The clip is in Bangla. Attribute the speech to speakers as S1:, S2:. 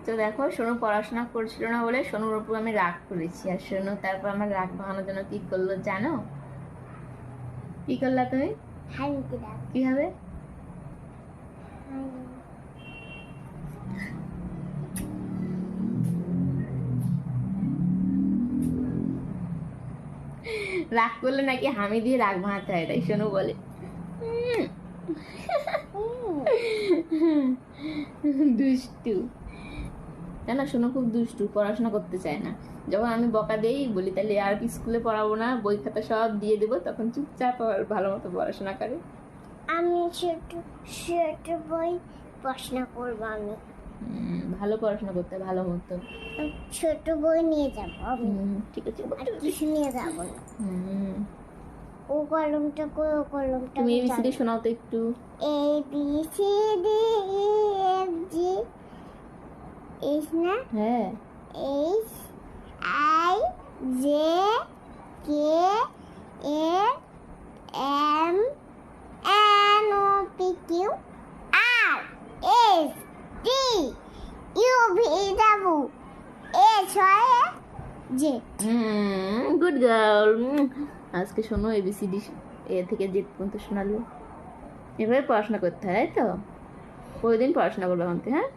S1: তো দেখো সোনু পড়াশোনা করছিল না বলে সোনুর উপর আমি রাগ করেছি, আর সোনু তারপর আমার রাগ ভাঙানোর জন্য কি করলো জানো? কি করলা তুমি? কি হবে? রাগ করলে নাকি হামি দিয়ে রাগ ভাঙাতে হয়, তাই সোনু বলে। দুষ্টু, জানো সোনু খুব দুষ্টু, পড়াশোনা করতে চায় না। যখন আমি বকা দেই বলি তাহলে আর স্কুলে পড়াবো না, বই খাতা সব দিয়ে দেবো, তখন চুপচাপ ভালো মতো পড়াশোনা করে।
S2: আমি ছোট ছোট বই পড়াশোনা করবো। আমি
S1: ভালো পড়াশোনা করতে হয়, ভালো মতো।
S2: ছোট বই নিয়ে যাবো আমি।
S1: ঠিক আছে,
S2: আর কিছু নিয়ে যাবো না। ও কলমটা কই? ও কলমটা
S1: তুমি এবিসিডি শোনাও তো একটু।
S2: A B C D E F G H না?
S1: হ্যাঁ।
S2: H I J K L M N O P Q R S T U V W X Y Z।
S1: Good girl. আজকে শোনো এবিসিডি এ থেকে জেড পর্যন্ত শোনালো। এভাবে পড়াশোনা করতে হয়, তাই তো? প্রতিদিন পড়াশোনা করবে আমাকে, হ্যাঁ?